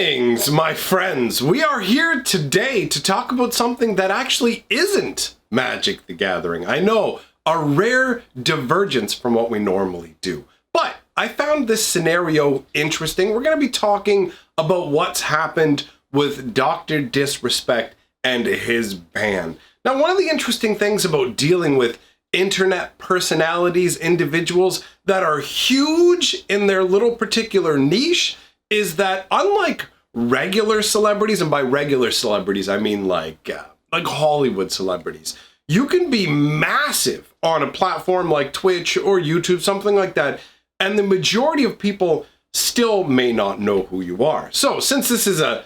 Greetings, my friends. We are here today to talk about something that actually isn't Magic the Gathering. I know, a rare divergence from what we normally do. But I found this scenario interesting. We're going to be talking about what's happened with Dr. Disrespect and his ban. Now, one of the interesting things about dealing with internet personalities, individuals that are huge in their little particular niche, is that unlike regular celebrities, and by regular celebrities I mean like Hollywood celebrities, you can be massive on a platform like Twitch or YouTube, something like that, and the majority of people still may not know who you are. So since this is a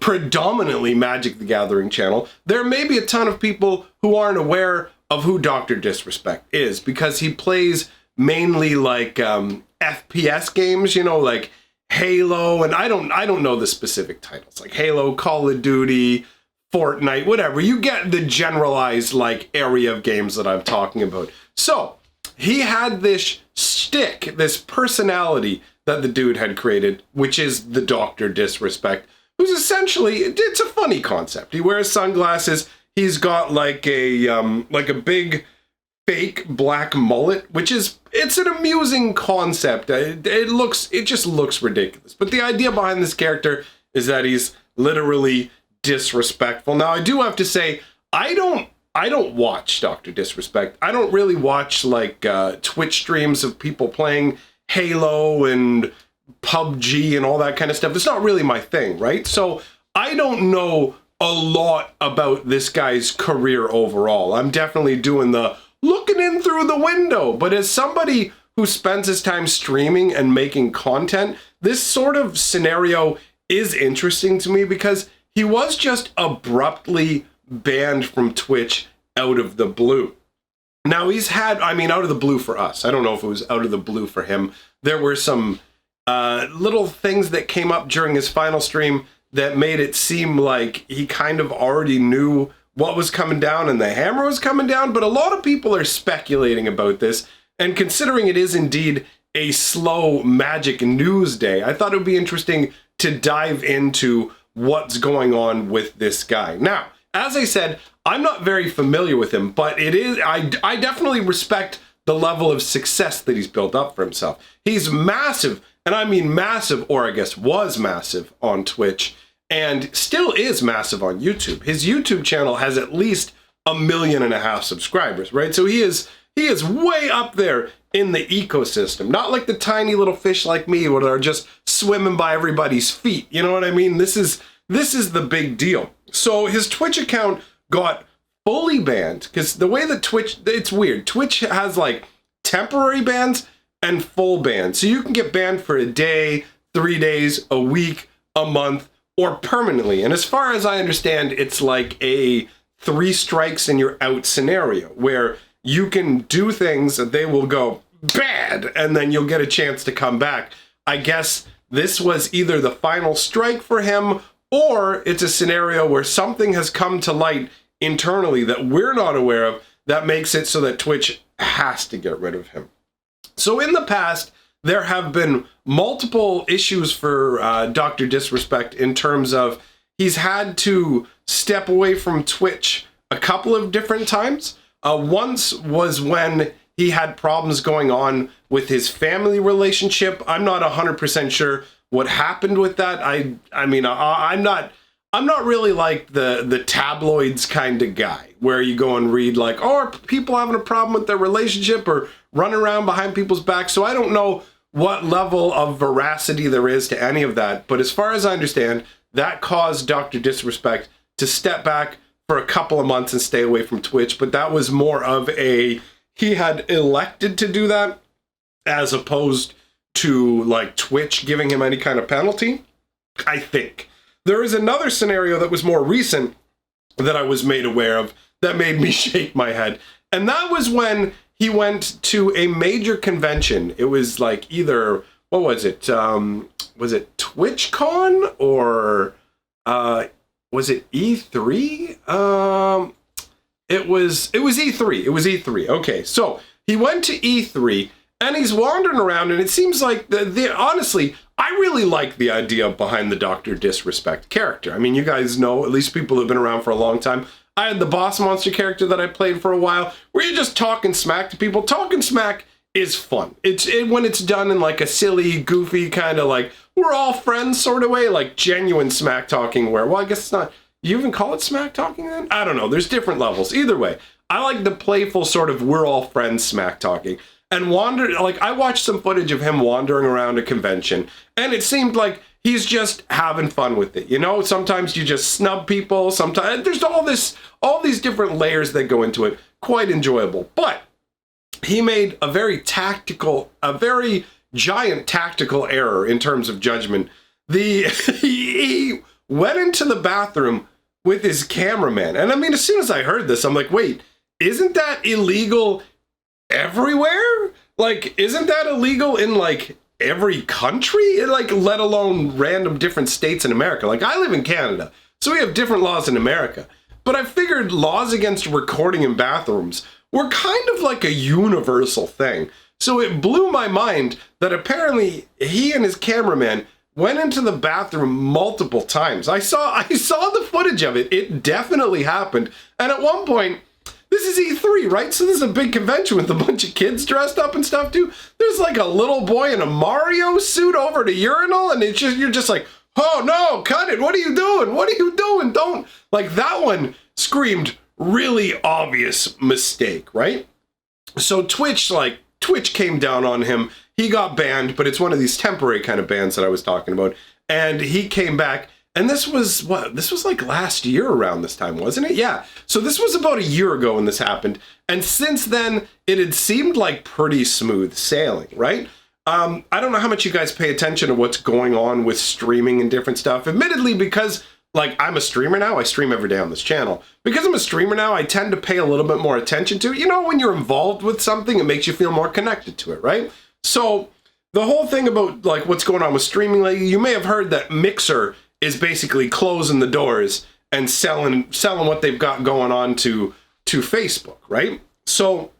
predominantly Magic the Gathering channel, there may be a ton of people who aren't aware of who Dr. Disrespect is, because he plays mainly like FPS games, you know, like Halo, and I don't know the specific titles, like Halo, Call of Duty, Fortnite, whatever. You get the generalized like area of games that I'm talking about. So he had this shtick, this personality that the dude had created, which is the Dr. Disrespect, who's essentially, it's a funny concept. He wears sunglasses. He's got like a big fake black mullet, which is, it's an amusing concept. It just looks ridiculous. But the idea behind this character is that he's literally disrespectful. Now, I do have to say, I don't watch Dr. Disrespect. I don't really watch like Twitch streams of people playing Halo and PUBG and all that kind of stuff. It's not really my thing, right? So I don't know a lot about this guy's career overall. I'm definitely doing the looking in through the window. But as somebody who spends his time streaming and making content, this sort of scenario is interesting to me because he was just abruptly banned from Twitch out of the blue. Now he's had, I mean, out of the blue for us. I don't know if it was out of the blue for him. There were some little things that came up during his final stream that made it seem like he kind of already knew what was coming down and the hammer was coming down, but a lot of people are speculating about this, and considering it is indeed a slow Magic news day, I thought it would be interesting to dive into what's going on with this guy. Now, as I said, I'm not very familiar with him, but it is, I definitely respect the level of success that he's built up for himself. He's massive, and I mean massive, or I guess was massive on Twitch, and still is massive on YouTube. His YouTube channel has at least 1.5 million subscribers, right? So he is way up there in the ecosystem. Not like the tiny little fish like me that are just swimming by everybody's feet. You know what I mean? This is the big deal. So his Twitch account got fully banned, because the way that Twitch, it's weird. Twitch has like temporary bans and full bans. So you can get banned for a day, 3 days, a week, a month, or permanently. And as far as I understand, it's like a 3 strikes and you're out scenario, where you can do things that they will go bad, and then you'll get a chance to come back. I guess this was either the final strike for him, or it's a scenario where something has come to light internally that we're not aware of that makes it so that Twitch has to get rid of him. So in the past, there have been multiple issues for Dr. Disrespect in terms of he's had to step away from Twitch a couple of different times. Once was when he had problems going on with his family relationship. I'm not 100% sure what happened with that. I mean, I'm not really like the tabloids kind of guy where you go and read like, oh, are people having a problem with their relationship or run around behind people's backs. So I don't know what level of veracity there is to any of that. But as far as I understand, that caused Dr. Disrespect to step back for a couple of months and stay away from Twitch. But that was more of he had elected to do that as opposed to like Twitch giving him any kind of penalty, I think. There is another scenario that was more recent that I was made aware of that made me shake my head. And that was when he went to a major convention. It was like either, what was it? Was it TwitchCon or was it E3? It was E3. It was E3. Okay, so he went to E3 and he's wandering around, and it seems like honestly, I really like the idea behind the Dr. Disrespect character. I mean, you guys know, at least people who've been around for a long time, I had the boss monster character that I played for a while, where you're just talking smack to people. Talking smack is fun. When it's done in like a silly, goofy kind of like, we're all friends sort of way, like genuine smack talking where, well, I guess it's not, you even call it smack talking then? I don't know, there's different levels. Either way, I like the playful sort of we're all friends smack talking. And I watched some footage of him wandering around a convention, and it seemed like he's just having fun with it. You know, sometimes you just snub people, sometimes there's all these different layers that go into it. Quite enjoyable. But he made a very giant tactical error in terms of judgment. He went into the bathroom with his cameraman. And I mean, as soon as I heard this, I'm like, wait, isn't that illegal everywhere? Like, isn't that illegal in like every country? Like, let alone random different states in America. Like, I live in Canada, so we have different laws in America. But I figured laws against recording in bathrooms were kind of like a universal thing. So it blew my mind that apparently he and his cameraman went into the bathroom multiple times. I saw the footage of it. It definitely happened. And at one point, this is E3, right? So this is a big convention with a bunch of kids dressed up and stuff too. There's like a little boy in a Mario suit over the urinal, and you're just like, oh no, cut it. What are you doing? What are you doing? Don't. Like, that one screamed really obvious mistake, right? So Twitch came down on him. He got banned, but it's one of these temporary kind of bans that I was talking about. And he came back, and this was like last year around this time, wasn't it? Yeah. So this was about a year ago when this happened. And since then, it had seemed like pretty smooth sailing, right? I don't know how much you guys pay attention to what's going on with streaming and different stuff. Admittedly, because like I'm a streamer now, I stream every day on this channel. Because I'm a streamer now, I tend to pay a little bit more attention to it. You know, when you're involved with something, it makes you feel more connected to it, right? So the whole thing about like what's going on with streaming lately, you may have heard that Mixer is basically closing the doors and selling what they've got going on to Facebook, right? So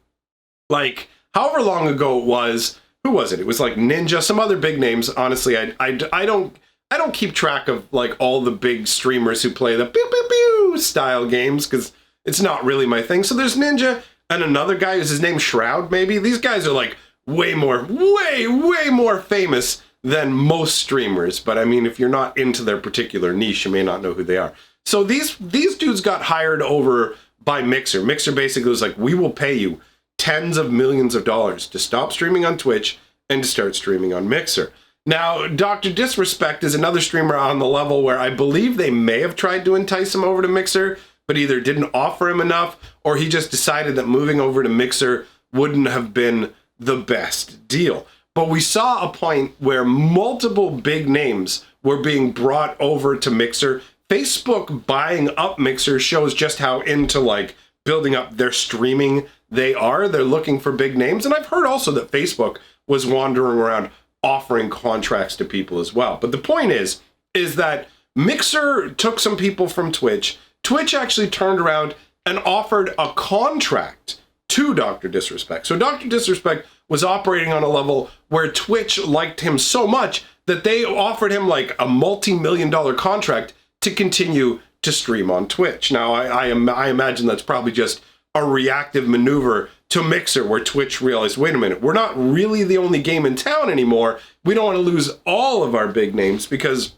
like however long ago it was, who was it? It was like Ninja, some other big names. Honestly, I don't keep track of like all the big streamers who play the pew pew pew style games because it's not really my thing. So there's Ninja and another guy who's his name Shroud, maybe. These guys are like way more famous than most streamers. But I mean, if you're not into their particular niche, you may not know who they are. So these dudes got hired over by Mixer. Mixer basically was like, we will pay you tens of millions of dollars to stop streaming on Twitch and to start streaming on Mixer. Now, Dr. Disrespect is another streamer on the level where I believe they may have tried to entice him over to Mixer, but either didn't offer him enough, or he just decided that moving over to Mixer wouldn't have been the best deal. But we saw a point where multiple big names were being brought over to Mixer. Facebook buying up Mixer shows just how into like building up their streaming they are. They're looking for big names. And I've heard also that Facebook was wandering around offering contracts to people as well. But the point is that Mixer took some people from Twitch. Twitch actually turned around and offered a contract to Dr. Disrespect. So Dr. Disrespect was operating on a level where Twitch liked him so much that they offered him like a multi-million-dollar contract to continue to stream on Twitch. Now, I imagine that's probably just a reactive maneuver to Mixer, where Twitch realized, wait a minute, we're not really the only game in town anymore. We don't want to lose all of our big names because,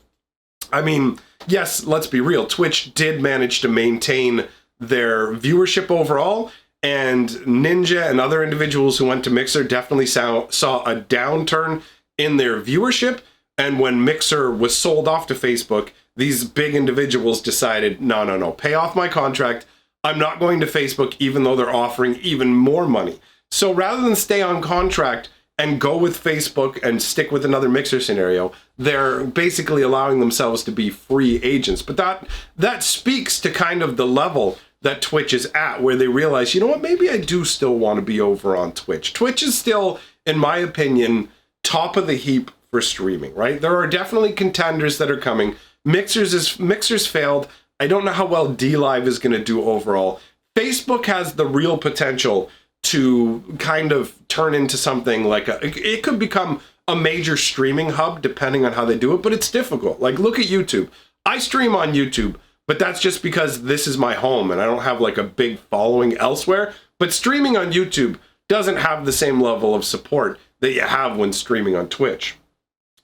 I mean, yes, let's be real. Twitch did manage to maintain their viewership overall, and Ninja and other individuals who went to Mixer definitely saw a downturn in their viewership. And when Mixer was sold off to Facebook, these big individuals decided, no, pay off my contract. I'm not going to Facebook, even though they're offering even more money. So rather than stay on contract and go with Facebook and stick with another Mixer scenario, they're basically allowing themselves to be free agents. But that speaks to kind of the level that Twitch is at, where they realize, you know what, maybe I do still want to be over on Twitch. Twitch is still, in my opinion, top of the heap for streaming, right? There are definitely contenders that are coming. Mixer's failed. I don't know how well DLive is going to do overall. Facebook has the real potential to kind of turn into something like it could become a major streaming hub depending on how they do it, but it's difficult. Like, look at YouTube. I stream on YouTube, but that's just because this is my home and I don't have like a big following elsewhere. But streaming on YouTube doesn't have the same level of support that you have when streaming on Twitch.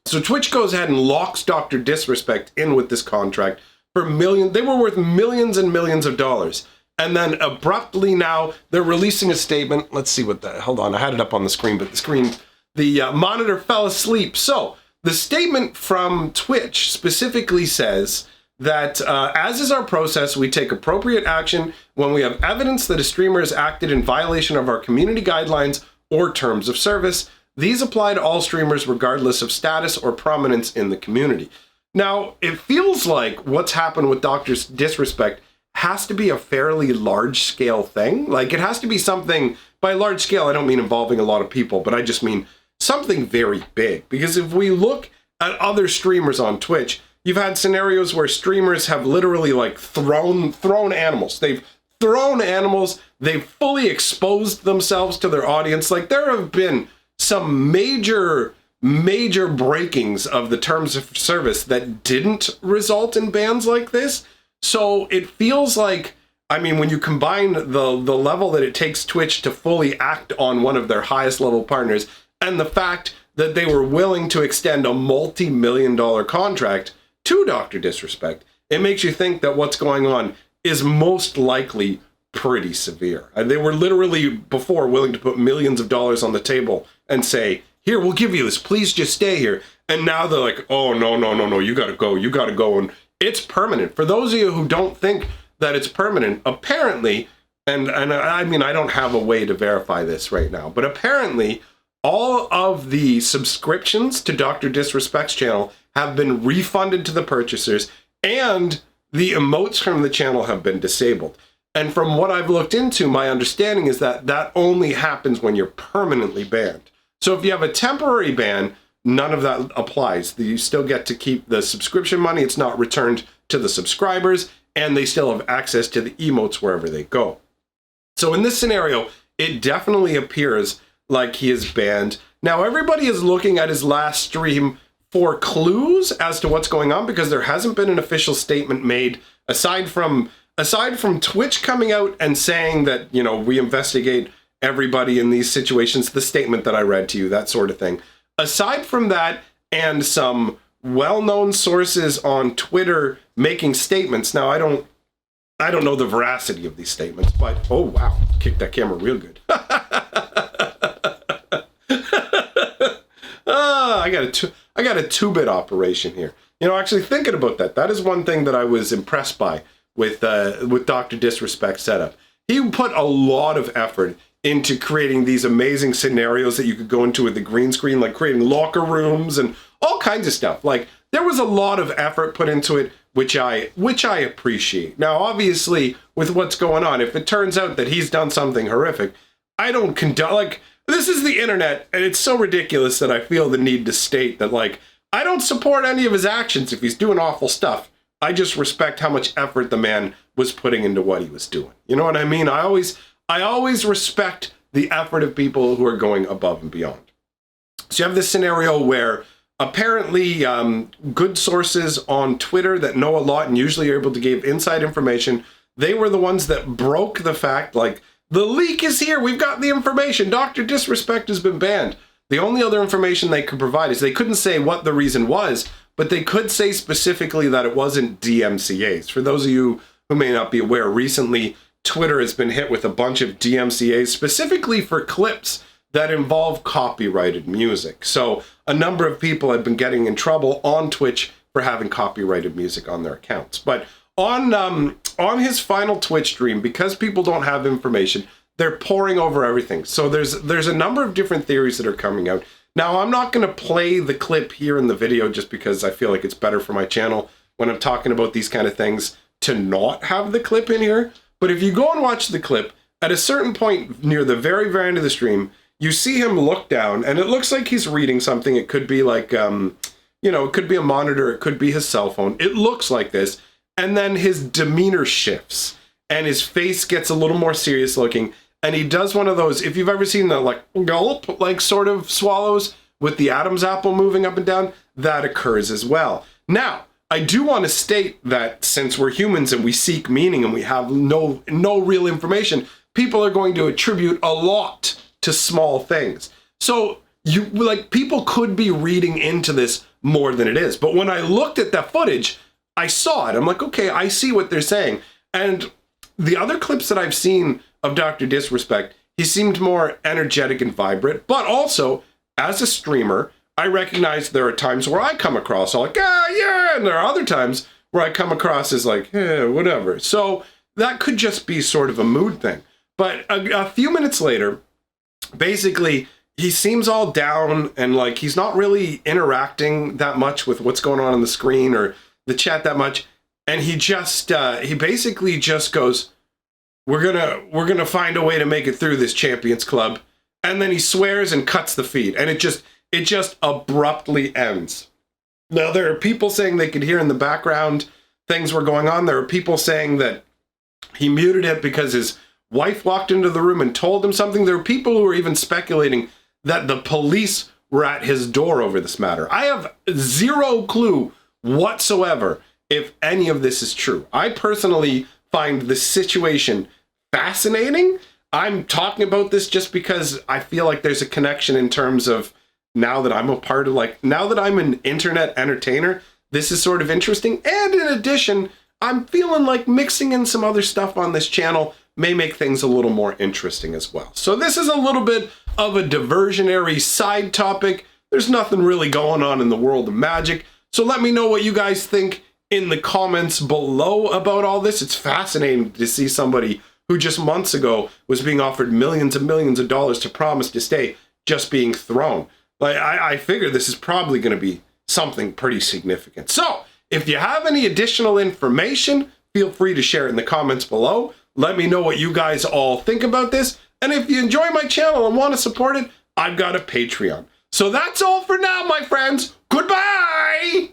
So Twitch goes ahead and locks Dr. Disrespect in with this contract for millions. They were worth millions and millions of dollars. And then abruptly now they're releasing a statement. Let's see what that, hold on, I had it up on the screen, but the monitor fell asleep. So the statement from Twitch specifically says that as is our process, we take appropriate action when we have evidence that a streamer has acted in violation of our community guidelines or terms of service. These apply to all streamers regardless of status or prominence in the community. Now, it feels like what's happened with Dr. Disrespect has to be a fairly large scale thing. Like, it has to be something, by large scale, I don't mean involving a lot of people, but I just mean something very big. Because if we look at other streamers on Twitch, you've had scenarios where streamers have literally like thrown animals. They've thrown animals, they've fully exposed themselves to their audience. Like, there have been some major breakings of the terms of service that didn't result in bans like this. So it feels like, I mean, when you combine the level that it takes Twitch to fully act on one of their highest level partners and the fact that they were willing to extend a multi-million-dollar contract to Dr. Disrespect, it makes you think that what's going on is most likely pretty severe. And they were literally before willing to put millions of dollars on the table and say, here, we'll give you this, please just stay here. And now they're like, oh, no, you gotta go. And it's permanent. For those of you who don't think that it's permanent, apparently, and I mean, I don't have a way to verify this right now, but apparently all of the subscriptions to Dr. Disrespect's channel have been refunded to the purchasers, and the emotes from the channel have been disabled. And from what I've looked into, my understanding is that that only happens when you're permanently banned. So if you have a temporary ban, none of that applies. You still get to keep the subscription money. It's not returned to the subscribers, and they still have access to the emotes wherever they go. So in this scenario, it definitely appears like he is banned. Now, everybody is looking at his last stream for clues as to what's going on, because there hasn't been an official statement made aside from Twitch coming out and saying that, you know, we investigate everybody in these situations, the statement that I read to you, that sort of thing. Aside from that, and some well-known sources on Twitter making statements. Now, I don't know the veracity of these statements, but oh wow, kicked that camera real good. I got a 2-bit operation here. You know, actually thinking about that is one thing that I was impressed by with Dr. Disrespect's setup. He put a lot of effort into creating these amazing scenarios that you could go into with the green screen, like creating locker rooms and all kinds of stuff. Like, there was a lot of effort put into it, which I appreciate. Now, obviously, with what's going on, if it turns out that he's done something horrific, I don't condone, like, this is the internet, and it's so ridiculous that I feel the need to state that, like, I don't support any of his actions if he's doing awful stuff. I just respect how much effort the man was putting into what he was doing. You know what I mean? I always respect the effort of people who are going above and beyond. So you have this scenario where apparently good sources on Twitter that know a lot and usually are able to give inside information, they were the ones that broke the fact, like, the leak is here, we've got the information, Dr. Disrespect has been banned. The only other information they could provide is they couldn't say what the reason was, but they could say specifically that it wasn't DMCAs. For those of you who may not be aware, recently Twitter has been hit with a bunch of DMCAs specifically for clips that involve copyrighted music. So a number of people have been getting in trouble on Twitch for having copyrighted music on their accounts. But on his final Twitch stream, because people don't have information, they're pouring over everything. So there's a number of different theories that are coming out. Now, I'm not going to play the clip here in the video just because I feel like it's better for my channel when I'm talking about these kind of things to not have the clip in here. But if you go and watch the clip, at a certain point near the very, very end of the stream, you see him look down, and it looks like he's reading something. It could be like, you know, it could be a monitor, it could be his cell phone. It looks like this. And then his demeanor shifts, and his face gets a little more serious looking, and he does one of those, if you've ever seen the like gulp, like sort of swallows with the Adam's apple moving up and down, that occurs as well. Now, I do want to state that since we're humans and we seek meaning and we have no real information, people are going to attribute a lot to small things. So people could be reading into this more than it is. But when I looked at that footage, I saw it. I'm like, okay, I see what they're saying. And the other clips that I've seen of Dr. Disrespect, he seemed more energetic and vibrant, but also as a streamer, I recognize there are times where I come across all like, yeah, and there are other times where I come across as like, whatever. So that could just be sort of a mood thing. But a few minutes later, basically, he seems all down and like he's not really interacting that much with what's going on the screen or the chat that much. And he just, he basically just goes, we're gonna find a way to make it through this Champions Club. And then he swears and cuts the feed. And it just abruptly ends. Now, there are people saying they could hear in the background things were going on. There are people saying that he muted it because his wife walked into the room and told him something. There are people who are even speculating that the police were at his door over this matter. I have zero clue whatsoever if any of this is true. I personally find the situation fascinating. I'm talking about this just because I feel like there's a connection in terms of now that I'm a part of now that I'm an internet entertainer, this is sort of interesting. And in addition, I'm feeling like mixing in some other stuff on this channel may make things a little more interesting as well. So this is a little bit of a diversionary side topic. There's nothing really going on in the world of magic. So let me know what you guys think in the comments below about all this. It's fascinating to see somebody who just months ago was being offered millions and millions of dollars to promise to stay just being thrown. Like, I figure this is probably going to be something pretty significant. So if you have any additional information, feel free to share it in the comments below. Let me know what you guys all think about this. And if you enjoy my channel and want to support it, I've got a Patreon. So that's all for now, my friends. Goodbye!